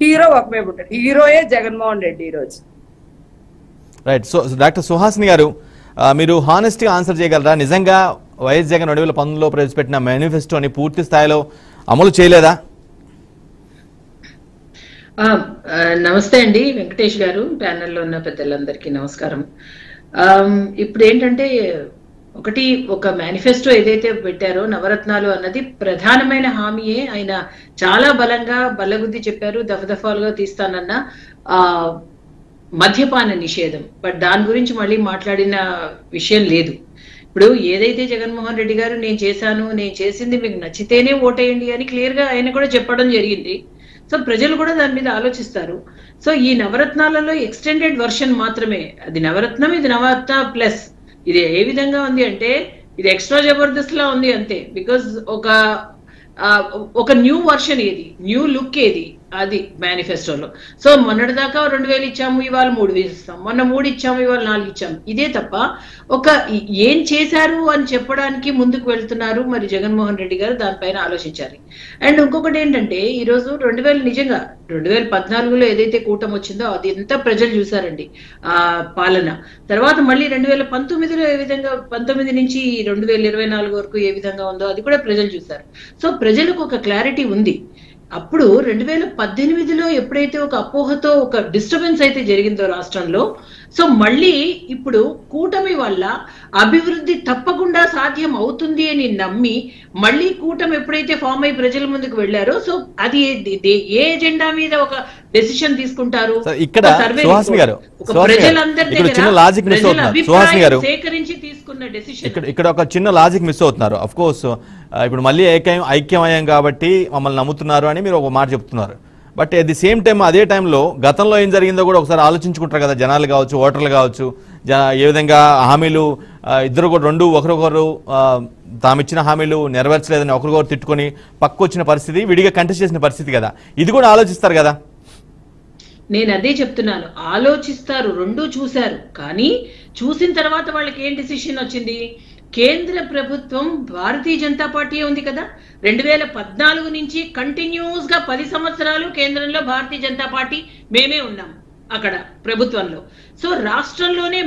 Hero ఒకవైపు ఉంటాడు. హీరోయే జగన్మోహన్ రెడ్డి ఈరోజు. రైట్. సో డాక్టర్ సుహాసిని గారు, మీరు హానెస్ట్గా ఆన్సర్ చేయగలరా? నిజంగా వైఎస్ జగన్ 2019లో ప్రవేశపెట్టిన మేనిఫెస్టోని పూర్తి స్థాయిలో అమలు చేయలేదా? నమస్తే అండి వెంకటేష్ గారు, ప్యానెల్లో ఉన్న పెద్దలందరికీ నమస్కారం. ఇప్పుడు ఏంటంటే ఒక మేనిఫెస్టో ఏదైతే పెట్టారో నవరత్నాలు అన్నది ప్రధానమైన హామీయే. ఆయన చాలా బలంగా బల్లగుద్ది చెప్పారు, దఫదఫాలుగా తీస్తానన్న మద్యపాన నిషేధం. బట్ దాని గురించి మళ్ళీ మాట్లాడిన విషయం లేదు. ఇప్పుడు ఏదైతే జగన్మోహన్ రెడ్డి గారు నేను చేసింది మీకు నచ్చితేనే ఓటేయండి అని క్లియర్ గా ఆయన కూడా చెప్పడం జరిగింది. సో ప్రజలు కూడా దాని మీద ఆలోచిస్తారు. సో ఈ నవరత్నాలలో ఎక్స్టెండెడ్ వర్షన్ మాత్రమే. అది నవరత్నం, ఇది నవరత్న ప్లస్. ఇది ఏ విధంగా ఉంది అంటే ఇది ఎక్స్ట్రా జబర్దస్త్ లా ఉంది అంతే. బికాజ్ ఒక న్యూ వర్షన్ ఏది, న్యూ లుక్ ఏది, అది మేనిఫెస్టోలో. సో మొన్నటిదాకా 2000 ఇచ్చాము, ఇవాళ 3000 ఇస్తాం, మొన్న 3 ఇచ్చాము, ఇవాళ 4 ఇచ్చాము. ఇదే తప్ప ఒక ఏం చేశారు అని చెప్పడానికి ముందుకు వెళ్తున్నారు మరి జగన్మోహన్ రెడ్డి గారు. దానిపైన ఆలోచించాలి. అండ్ ఇంకొకటి ఏంటంటే ఈరోజు 2014లో ఏదైతే కూటమి వచ్చిందో అది ఎంత ప్రజలు చూసారండి ఆ పాలన. తర్వాత మళ్ళీ 2019లో ఏ విధంగా, 19 నుంచి 2024 వరకు ఏ విధంగా ఉందో అది కూడా ప్రజలు చూసారు. సో ప్రజలకు ఒక క్లారిటీ ఉంది. అప్పుడు 2018లో ఎప్పుడైతే ఒక అపోహతో ఒక డిస్టర్బెన్స్ అయితే జరిగిందో రాష్ట్రంలో, సో మళ్ళీ ఇప్పుడు కూటమి వల్ల అభివృద్ధి తప్పకుండా సాధ్యం అవుతుంది అని నమ్మి మళ్ళీ కూటమి ఎప్పుడైతే ఫామ్ అయి ప్రజల ముందుకు వెళ్ళారో, సో అది ఏ ఎజెండా మీద ఒక డెసిషన్ తీసుకుంటారు. ఇక్కడ సుహాసిని గారు, సేకరించి తీసుకున్న డెసిషన్. ఇక్కడ ఒక చిన్న లాజిక్ మిస్ అవుతున్నారు. అఫ్ కోర్స్ ఇప్పుడు మళ్ళీ ఐక్యమయ్యాం కాబట్టి మమ్మల్ని నమ్ముతున్నారు అని మీరు ఒక మాట చెప్తున్నారు. But at the same time అదే టైంలో గతంలో ఏం జరిగిందో కూడా ఒకసారి ఆలోచించుకుంటారు కదా జనాలు కావచ్చు, ఓటర్లు కావచ్చు. ఏ విధంగా హామీలు ఇద్దరు కూడా ఒకరొకరు తామిచ్చిన హామీలు నెరవేర్చలేదని ఒకరికొకరు తిట్టుకొని పక్కొచ్చిన పరిస్థితి, విడిగా కంటెస్ట్ చేసిన పరిస్థితి కదా. ఇది కూడా ఆలోచిస్తారు కదా. నేను అదే చెప్తున్నాను, ఆలోచిస్తారు, రెండూ చూశారు. కానీ చూసిన తర్వాత వాళ్ళకి ఏం డిసిషన్ వచ్చింది? కేంద్ర ప్రభుత్వం భారతీయ జనతా పార్టీ ఉంది కదా, 2014 నుంచి కంటిన్యూస్ గా 10 సంవత్సరాలు కేంద్రంలో భారతీయ జనతా పార్టీ మేమే ఉన్నాం అక్కడ ప్రభుత్వంలో. సో రాష్ట్రంలోనే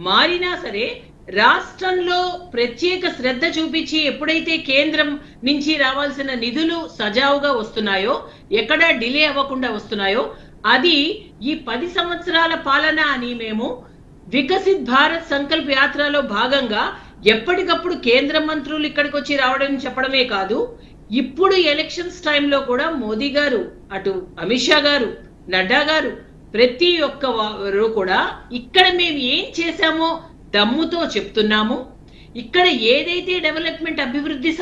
మారినా సరే రాష్ట్రంలో ప్రత్యేక శ్రద్ధ చూపించి ఎప్పుడైతే కేంద్రం నుంచి రావాల్సిన నిధులు సజావుగా వస్తున్నాయో, ఎక్కడా డిలే అవ్వకుండా వస్తున్నాయో, అది ఈ 10 సంవత్సరాల పాలన అని మేము వికసిత్ భారత్ సంకల్ప యాత్రలో భాగంగా ఎప్పటికప్పుడు కేంద్ర మంత్రులు ఇక్కడికి వచ్చి రావడం చెప్పడమే కాదు, ఇప్పుడు ఎలక్షన్స్ టైంలో కూడా మోదీ గారు, అటు అమిత్ షా గారు, నడ్డా గారు, ప్రతి ఒక్కరు కూడా ఇక్కడ మేము ఏం చేశామో దమ్ముతో చెప్తున్నాము. ఇక్కడ ఏదైతే డెవలప్మెంట్ అభివృద్ధి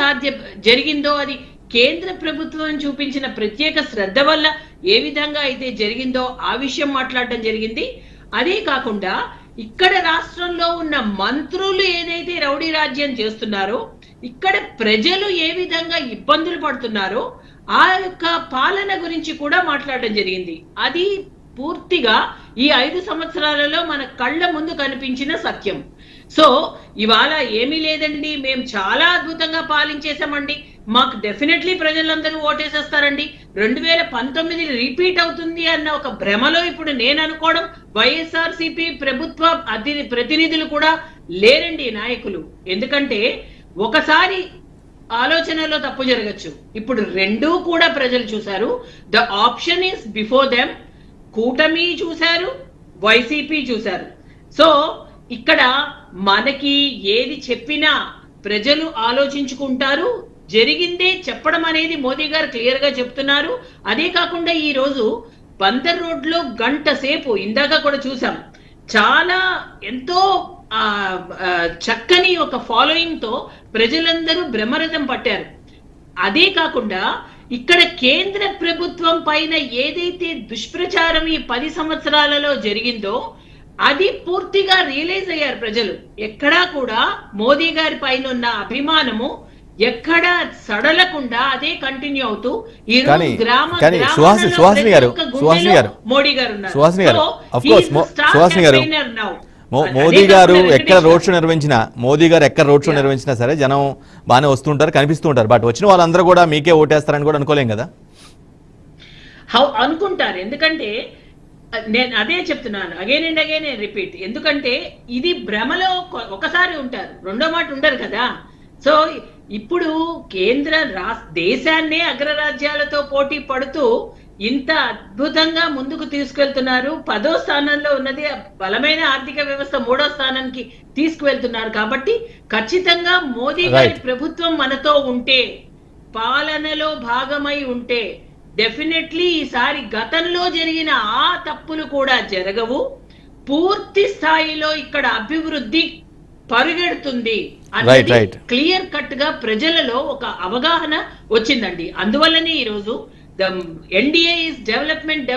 జరిగిందో అది కేంద్ర ప్రభుత్వం చూపించిన ప్రత్యేక శ్రద్ధ వల్ల ఏ విధంగా అయితే జరిగిందో ఆ విషయం మాట్లాడడం జరిగింది. అదే కాకుండా ఇక్కడ రాష్ట్రంలో ఉన్న మంత్రులు ఏదైతే రౌడీ రాజ్యం చేస్తున్నారో, ఇక్కడ ప్రజలు ఏ విధంగా ఇబ్బందులు పడుతున్నారో ఆ యొక్క పాలన గురించి కూడా మాట్లాడడం జరిగింది. అది పూర్తిగా ఈ 5 సంవత్సరాలలో మన కళ్ళ ముందు కనిపించిన సత్యం. సో ఇవాళ ఏమీ లేదండి, మేము చాలా అద్భుతంగా పాలించేసామండి, మాకు డెఫినెట్లీ ప్రజలందరూ ఓటేసేస్తారండి, 2019 రిపీట్ అవుతుంది అన్న ఒక భ్రమలో ఇప్పుడు నేను అనుకోవడం, వైఎస్ఆర్సీపీ ప్రభుత్వ ప్రతినిధులు కూడా లేరండి నాయకులు. ఎందుకంటే ఒకసారి ఆలోచనలో తప్పు జరగచ్చు, ఇప్పుడు రెండూ కూడా ప్రజలు చూశారు. The option is before them. కూటమి చూశారు, వైసీపీ చూశారు. సో ఇక్కడ మనకి ఏది చెప్పినా ప్రజలు ఆలోచించుకుంటారు. జరిగిందే చెప్పడం అనేది మోదీ గారు క్లియర్ గా చెప్తున్నారు. అదే కాకుండా ఈ రోజు బందర్ రోడ్ లో గంట సేపు ఇందాక కూడా చూసాం, చాలా ఎంతో చక్కని ఒక ఫాలోయింగ్ తో ప్రజలందరూ బ్రహ్మరథం పట్టారు. అదే కాకుండా ఇక్కడ కేంద్ర ప్రభుత్వం పైన ఏదైతే దుష్ప్రచారం ఈ 10 సంవత్సరాలలో జరిగిందో అది పూర్తిగా రియలైజ్ అయ్యారు ప్రజలు. ఎక్కడా కూడా మోదీ గారి పైన ఉన్న అభిమానము ఎక్కడా సడలకుండా అదే కంటిన్యూ అవుతూ ఈ రోజు మోడీ గారు ఉన్నారు. మోదీ గారు ఎక్కడ రోడ్ షో నిర్వహించినా సరే జనం బాగానే వస్తుంటారు, కనిపిస్తూ ఉంటారు. బట్ వచ్చిన వాళ్ళందరూ కూడా మీకే ఓటేస్తారని కూడా అనుకోలేం కదా. అనుకుంటారు. ఎందుకంటే నేను అదే చెప్తున్నాను, అగైన్ అండ్ అగైన్ రిపీట్. ఎందుకంటే ఇది భ్రమలో ఒకసారి ఉంటారు, రెండో మాట ఉండరు కదా. సో ఇప్పుడు కేంద్ర దేశాన్నే అగ్రరాజ్యాలతో పోటీ పడుతూ ఇంత అద్భుతంగా ముందుకు తీసుకెళ్తున్నారు. 10వ స్థానంలో ఉన్నది బలమైన ఆర్థిక వ్యవస్థ 3వ స్థానానికి తీసుకువెళ్తున్నారు. కాబట్టి ఖచ్చితంగా మోదీ గారి ప్రభుత్వం మనతో ఉంటే, పాలనలో భాగమై ఉంటే డెఫినెట్లీ ఈసారి గతంలో జరిగిన ఆ తప్పులు కూడా జరగవు. పూర్తి స్థాయిలో ఇక్కడ అభివృద్ధి పరుగెడుతుంది అనేది క్లియర్ కట్ గా ప్రజలలో ఒక అవగాహన వచ్చిందండి. అందువల్లనే ఈరోజు the NDA is development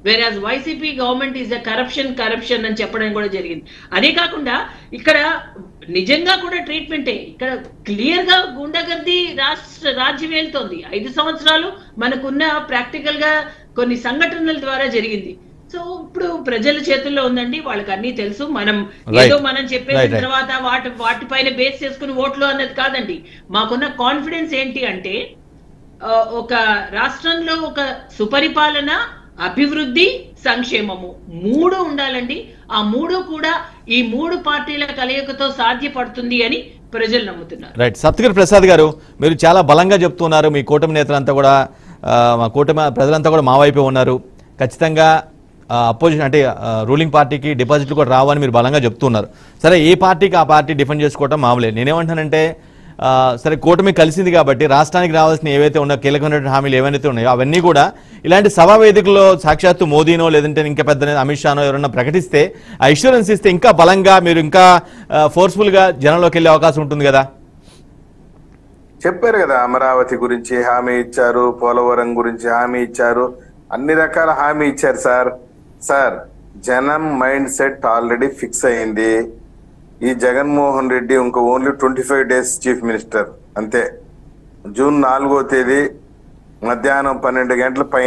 whereas YCP government is a corruption అని చెప్పడం కూడా జరిగింది. అదే కాకుండా ఇక్కడ నిజంగా కూడా ట్రీట్మెంటే, ఇక్కడ క్లియర్ గా గుండాగర్ది రాజ్యం వెళ్తోంది. 5 సంవత్సరాలు మనకున్న ప్రాక్టికల్ గా కొన్ని సంఘటనల ద్వారా జరిగింది. సో ఇప్పుడు ప్రజల చేతుల్లో ఉందండి, వాళ్ళకి అన్ని తెలుసు. మనం ఏదో మనం చెప్పేసిన తర్వాత వాటిపైన బేస్ చేసుకుని ఓట్లు అన్నది కాదండి. మాకున్న కాన్ఫిడెన్స్ ఏంటి అంటే ఒక రాష్ట్రంలో ఒక సుపరిపాలన, అభివృద్ధి, సంక్షేమము 3 ఉండాలండి. ఆ 3 కూడా ఈ 3 పార్టీల కలయికతో సాధ్యపడుతుంది అని ప్రజలు నమ్ముతున్నారు. రైట్. సప్తగిరి ప్రసాద్ గారు, మీరు చాలా బలంగా చెప్తున్నారు. మీ కూటమి నేతలంతా కూడా, మా కూటమి ప్రజలంతా కూడా మా వైపే ఉన్నారు. ఖచ్చితంగా అపోజిషన్ అంటే రూలింగ్ పార్టీకి డిపాజిట్లు కూడా రావని మీరు బలంగా చెప్తున్నారు. సరే, ఏ పార్టీకి ఆ పార్టీ డిఫెండ్ చేసుకోవటం మామూలే. నేనేమంటానంటే సరే, కూటమి కలిసింది కాబట్టి రాష్ట్రానికి రావాల్సిన ఏవైతే ఉన్నాయో, కీలకమైన హామీలు ఏవైతే ఉన్నాయో అవన్నీ కూడా ఇలాంటి సభా వేదికల్లో సాక్షాత్తు మోదీనో లేదంటే ఇంకా పెద్ద అమిత్ షానో ఎవరన్నా ప్రకటిస్తే, ఆ ఇన్సూరెన్స్ ఇస్తే ఇంకా బలంగా మీరు ఇంకా ఫోర్స్ఫుల్గా జనంలోకి వెళ్ళే అవకాశం ఉంటుంది కదా. చెప్పారు కదా, అమరావతి గురించి హామీ ఇచ్చారు, పోలవరం గురించి హామీ ఇచ్చారు, అన్ని రకాల హామీ ఇచ్చారు సార్. జనం మైండ్ సెట్ ఆల్రెడీ ఫిక్స్ అయింది. ఈ జగన్మోహన్ రెడ్డి ఇంకో ఓన్లీ 25 days చీఫ్ మినిస్టర్ అంతే. జూన్ 4వ తేదీ మధ్యాహ్నం 12 గంటల పైన